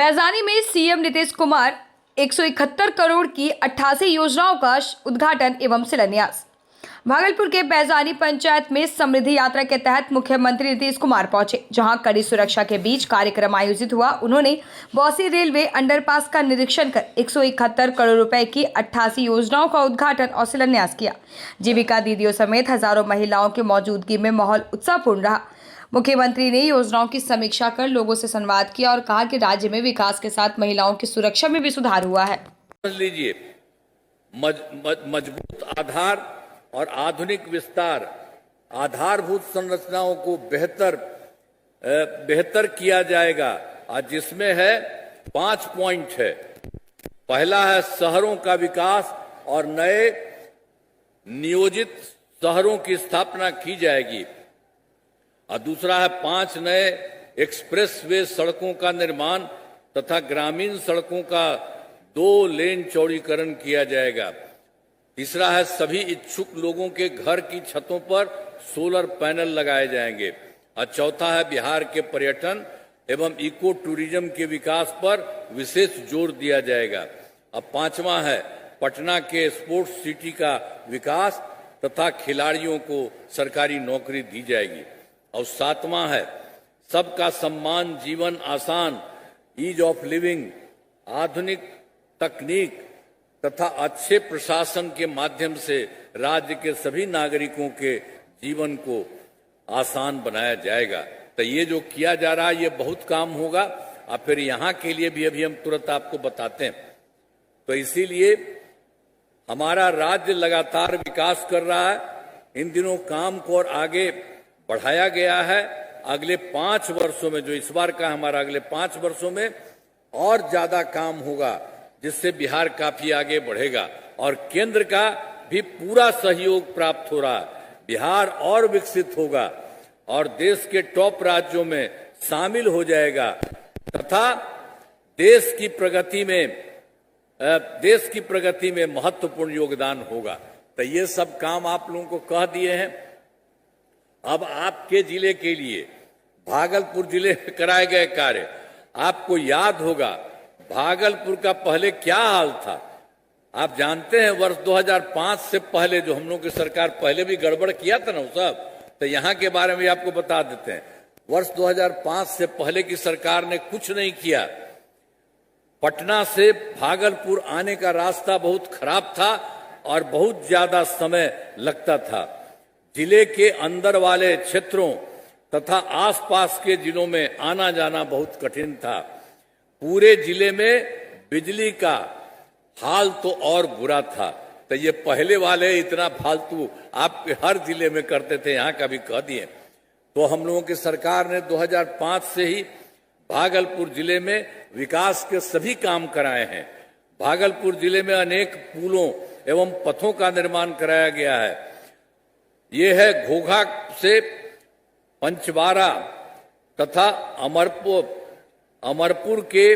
बैजानी में सीएम नीतीश कुमार 171 करोड़ की 88 योजनाओं का उद्घाटन एवं शिलान्यास। भागलपुर के बैजानी पंचायत में समृद्धि यात्रा के तहत मुख्यमंत्री नीतीश कुमार पहुंचे, जहां कड़ी सुरक्षा के बीच कार्यक्रम आयोजित हुआ। उन्होंने बौसी रेलवे अंडरपास का निरीक्षण कर 171 करोड़ रुपए की 88 योजनाओं का उद्घाटन और शिलान्यास किया। जीविका दीदियों समेत हजारों महिलाओं की मौजूदगी में माहौल उत्साहपूर्ण रहा। मुख्यमंत्री ने योजनाओं की समीक्षा कर लोगों से संवाद किया और कहा कि राज्य में विकास के साथ महिलाओं की सुरक्षा में भी सुधार हुआ है। समझ लीजिए, मजबूत आधार और आधुनिक विस्तार, आधारभूत संरचनाओं को बेहतर किया जाएगा। आज जिसमें है 5 पॉइंट है। पहला है शहरों का विकास और नए नियोजित शहरों की स्थापना की जाएगी, और दूसरा है 5 नए एक्सप्रेसवे सड़कों का निर्माण तथा ग्रामीण सड़कों का 2 लेन चौड़ीकरण किया जाएगा। तीसरा है सभी इच्छुक लोगों के घर की छतों पर सोलर पैनल लगाए जाएंगे, और चौथा है बिहार के पर्यटन एवं इको टूरिज्म के विकास पर विशेष जोर दिया जाएगा। अब 5वां है पटना के स्पोर्ट्स सिटी का विकास तथा खिलाड़ियों को सरकारी नौकरी दी जाएगी। और 7वां है सबका सम्मान, जीवन आसान, ईज ऑफ लिविंग, आधुनिक तकनीक तथा अच्छे प्रशासन के माध्यम से राज्य के सभी नागरिकों के जीवन को आसान बनाया जाएगा। तो ये जो किया जा रहा है ये बहुत काम होगा, और फिर यहाँ के लिए भी अभी हम तुरंत आपको बताते हैं। तो इसीलिए हमारा राज्य लगातार विकास कर रहा है। इन दिनों काम को और आगे बढ़ाया गया है। अगले 5 वर्षों में, जो इस बार का हमारा, अगले 5 वर्षों में और ज्यादा काम होगा, जिससे बिहार काफी आगे बढ़ेगा और केंद्र का भी पूरा सहयोग प्राप्त हो रहा है। बिहार और विकसित होगा और देश के टॉप राज्यों में शामिल हो जाएगा तथा देश की प्रगति में महत्वपूर्ण योगदान होगा। तो ये सब काम आप लोगों को कह दिए हैं। अब आपके जिले के लिए, भागलपुर जिले में कराए गए कार्य, आपको याद होगा भागलपुर का पहले क्या हाल था। आप जानते हैं वर्ष 2005 से पहले जो हम लोग की सरकार पहले भी गड़बड़ किया था ना वो सब, तो यहाँ के बारे में आपको बता देते हैं। वर्ष 2005 से पहले की सरकार ने कुछ नहीं किया। पटना से भागलपुर आने का रास्ता बहुत खराब था और बहुत ज्यादा समय लगता था। जिले के अंदर वाले क्षेत्रों तथा आसपास के जिलों में आना जाना बहुत कठिन था। पूरे जिले में बिजली का हाल तो और बुरा था। तो ये पहले वाले इतना फालतू आप हर जिले में करते थे, यहाँ का भी कह दिए। तो हम लोगों की सरकार ने 2005 से ही भागलपुर जिले में विकास के सभी काम कराए हैं। भागलपुर जिले में अनेक पुलों एवं पथों का निर्माण कराया गया है। ये है घोघा से पंचवारा तथा अमरपुर के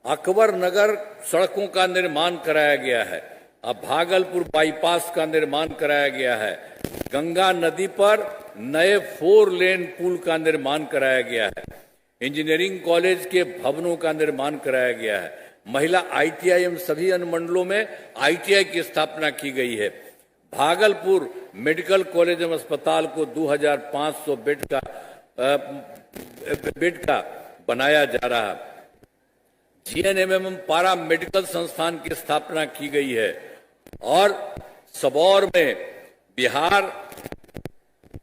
अकबर नगर सड़कों का निर्माण कराया गया है। अब भागलपुर बाईपास का निर्माण कराया गया है। गंगा नदी पर नए 4 लेन पुल का निर्माण कराया गया है। इंजीनियरिंग कॉलेज के भवनों का निर्माण कराया गया है। महिला ITI एवं सभी अनुमंडलों में ITI की स्थापना की गई है। भागलपुर मेडिकल कॉलेज एवं अस्पताल को 2500 बेड का बनाया जा रहा है। GNM एवं पारा मेडिकल संस्थान की स्थापना की गई है और सबौर में बिहार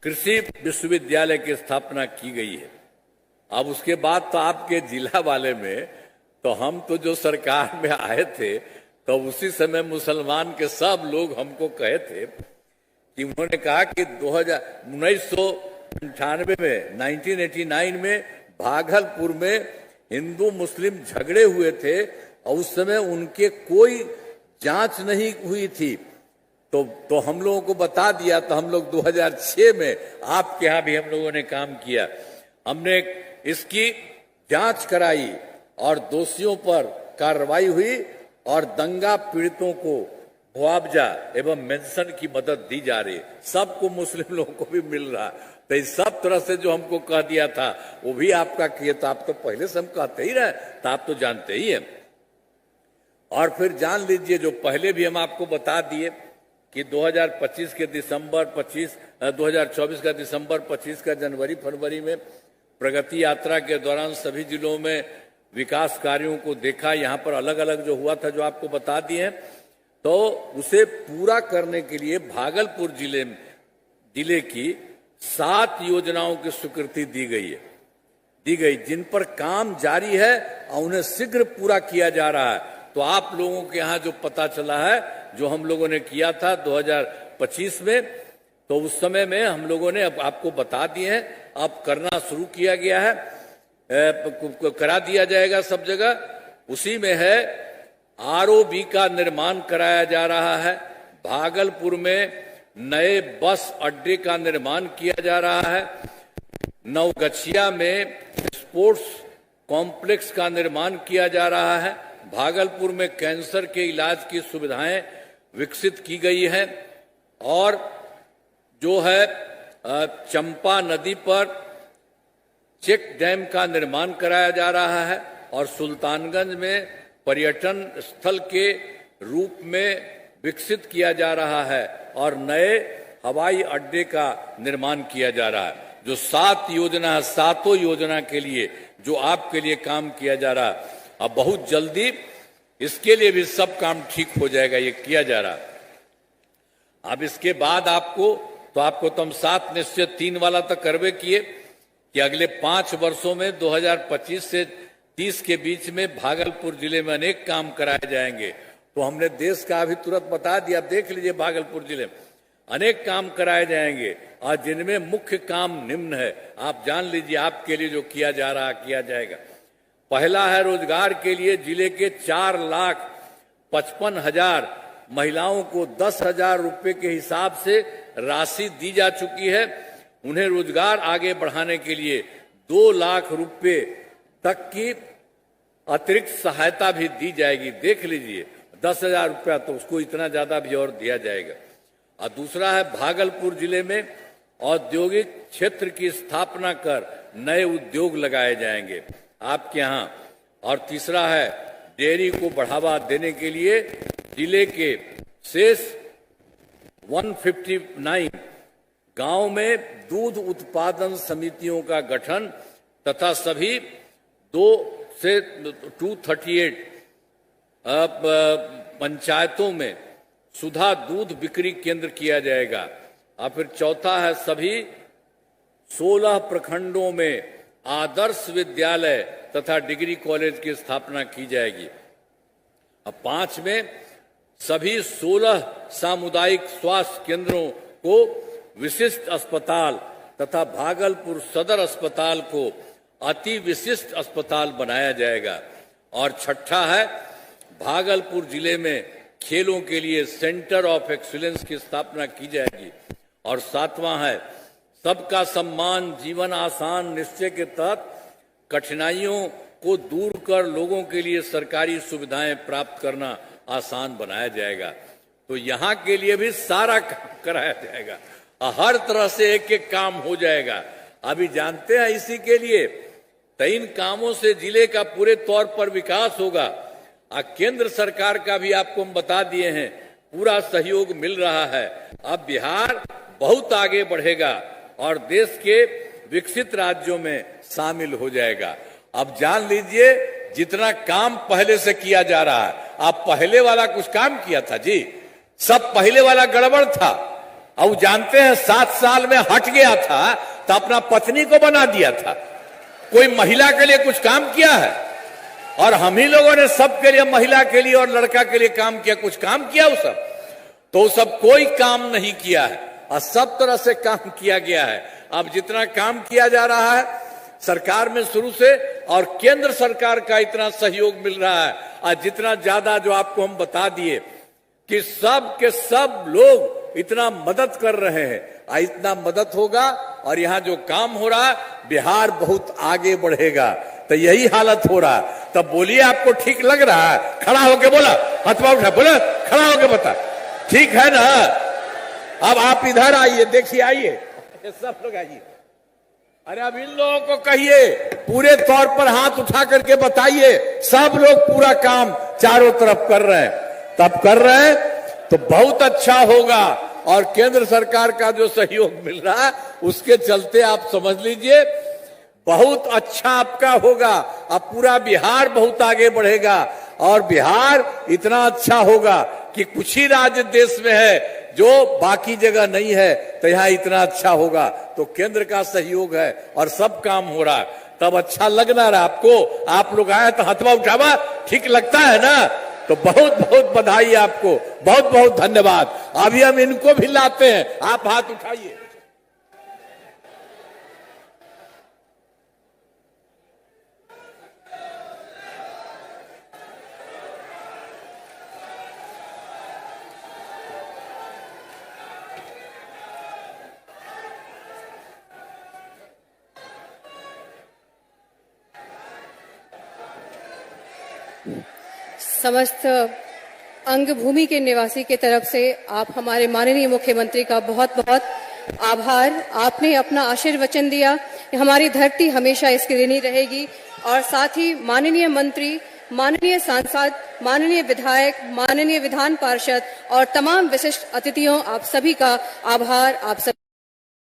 कृषि विश्वविद्यालय की स्थापना की गई है। अब उसके बाद तो आपके जिला वाले में, तो हम तो जो सरकार में आए थे तो उसी समय मुसलमान के सब लोग हमको कहे थे कि उन्होंने कहा कि 1989 में भागलपुर में हिंदू मुस्लिम झगड़े हुए थे और उस समय उनके कोई जांच नहीं हुई थी। तो हम लोगों को बता दिया। तो हम लोग 2006 में आपके यहाँ भी हम लोगों ने काम किया। हमने इसकी जांच कराई और दोषियों पर कार्रवाई हुई और दंगा पीड़ितों को मुआवजा एवं मेंशन की मदद दी जा रही। सबको, मुस्लिम लोगों को भी मिल रहा। तो इस सब तरह से जो हमको कह दिया था वो भी आपका किए, तो आप तो पहले से हम कहते ही रहे, तो आप तो जानते ही हैं। और फिर जान लीजिए जो पहले भी हम आपको बता दिए कि 2025 के दिसंबर 2024 का दिसंबर 25 का जनवरी फरवरी में प्रगति यात्रा के दौरान सभी जिलों में विकास कार्यों को देखा। यहाँ पर अलग अलग जो हुआ था जो आपको बता दिए हैं, तो उसे पूरा करने के लिए भागलपुर जिले की 7 योजनाओं की स्वीकृति दी गई जिन पर काम जारी है और उन्हें शीघ्र पूरा किया जा रहा है। तो आप लोगों के यहाँ जो पता चला है जो हम लोगों ने किया था 2025 में, तो उस समय में हम लोगों ने अब आपको बता दिए हैं, अब करना शुरू किया गया है, करा दिया जाएगा सब जगह। उसी में है आरओबी का निर्माण कराया जा रहा है, भागलपुर में नए बस अड्डे का निर्माण किया जा रहा है, नवगछिया में स्पोर्ट्स कॉम्प्लेक्स का निर्माण किया जा रहा है, भागलपुर में कैंसर के इलाज की सुविधाएं विकसित की गई हैं, और जो है चंपा नदी पर चेक डैम का निर्माण कराया जा रहा है, और सुल्तानगंज में पर्यटन स्थल के रूप में विकसित किया जा रहा है, और नए हवाई अड्डे का निर्माण किया जा रहा है। जो 7 योजना है, 7 योजना के लिए जो आपके लिए काम किया जा रहा है, अब बहुत जल्दी इसके लिए भी सब काम ठीक हो जाएगा, ये किया जा रहा है। अब इसके बाद आपको तो हम 7 निश्चय 3 वाला तो करवे किए कि अगले 5 वर्षों में 2025 से 30 के बीच में भागलपुर जिले में अनेक काम कराए जाएंगे। तो हमने देश का अभी तुरंत बता दिया, देख लीजिए भागलपुर जिले में अनेक काम कराए जाएंगे, और जिनमें मुख्य काम निम्न है, आप जान लीजिए आपके लिए जो किया जा रहा किया जाएगा। पहला है रोजगार के लिए जिले के 4,55,000 महिलाओं को 10,000 रुपए के हिसाब से राशि दी जा चुकी है। उन्हें रोजगार आगे बढ़ाने के लिए 2 लाख रुपए तक की अतिरिक्त सहायता भी दी जाएगी। देख लीजिए 10,000 रुपया, तो उसको इतना ज्यादा भी और दिया जाएगा। और दूसरा है भागलपुर जिले में औद्योगिक क्षेत्र की स्थापना कर नए उद्योग लगाए जाएंगे आपके यहाँ। और तीसरा है डेयरी को बढ़ावा देने के लिए जिले के शेष 159 गांव में दूध उत्पादन समितियों का गठन तथा सभी 2 से 238 पंचायतों में सुधा दूध बिक्री केंद्र किया जाएगा। और फिर चौथा है सभी 16 प्रखंडों में आदर्श विद्यालय तथा डिग्री कॉलेज की स्थापना की जाएगी। अब 5 में सभी 16 सामुदायिक स्वास्थ्य केंद्रों को विशिष्ट अस्पताल तथा भागलपुर सदर अस्पताल को अति विशिष्ट अस्पताल बनाया जाएगा। और छठा है भागलपुर जिले में खेलों के लिए सेंटर ऑफ एक्सीलेंस की स्थापना की जाएगी। और 7वां है सबका सम्मान जीवन आसान निश्चय के तहत कठिनाइयों को दूर कर लोगों के लिए सरकारी सुविधाएं प्राप्त करना आसान बनाया जाएगा। तो यहाँ के लिए भी सारा काम कराया जाएगा, हर तरह से एक एक काम हो जाएगा। अभी जानते हैं इसी के लिए तो इन कामों से जिले का पूरे तौर पर विकास होगा। केंद्र सरकार का भी आपको हम बता दिए हैं, पूरा सहयोग मिल रहा है। अब बिहार बहुत आगे बढ़ेगा और देश के विकसित राज्यों में शामिल हो जाएगा। अब जान लीजिए जितना काम पहले से किया जा रहा है, आप पहले वाला कुछ काम किया था जी, सब पहले वाला गड़बड़ था। अब जानते हैं 7 साल में हट गया था तो अपना पत्नी को बना दिया था। कोई महिला के लिए कुछ काम किया है? और हम ही लोगों ने सबके लिए, महिला के लिए और लड़का के लिए काम किया। कुछ काम किया वो सब? तो वो सब कोई काम नहीं किया है और सब तरह से काम किया गया है। अब जितना काम किया जा रहा है सरकार में शुरू से और केंद्र सरकार का इतना सहयोग मिल रहा है, और जितना ज्यादा जो आपको हम बता दिए कि सब के सब लोग इतना मदद कर रहे हैं, इतना मदद होगा और यहाँ जो काम हो रहा है बिहार बहुत आगे बढ़ेगा। तो यही हालत हो रहा है। तब बोलिए आपको ठीक लग रहा है? खड़ा होके बोला, हथवा उठा, बोला खड़ा होके बता, ठीक है ना? अब आप इधर आइए, देखिए, आइए सब लोग आइए, अरे अब इन लोगों को कहिए, पूरे तौर पर हाथ उठा करके बताइए, सब लोग पूरा काम चारों तरफ कर रहे हैं, तब कर रहे हैं तो बहुत अच्छा होगा। और केंद्र सरकार का जो सहयोग मिल रहा है उसके चलते आप समझ लीजिए बहुत अच्छा आपका होगा। अब पूरा बिहार बहुत आगे बढ़ेगा और बिहार इतना अच्छा होगा कि कुछ ही राज्य देश में है जो बाकी जगह नहीं है, तो यहां इतना अच्छा होगा। तो केंद्र का सहयोग है और सब काम हो रहा है, तब अच्छा लगना रहा आपको। आप लोग आए तो हथवा उठावा, ठीक लगता है ना? तो बहुत बहुत बधाई आपको, बहुत बहुत धन्यवाद। अभी हम इनको भी लाते हैं, आप हाथ उठाइए। समस्त अंग भूमि के निवासी के तरफ से आप हमारे माननीय मुख्यमंत्री का बहुत बहुत आभार। आपने अपना आशीर्वचन दिया कि हमारी धरती हमेशा इसकी ऋणी रहेगी, और साथ ही माननीय मंत्री, माननीय सांसद, माननीय विधायक, माननीय विधान पार्षद और तमाम विशिष्ट अतिथियों, आप सभी का आभार। आप सब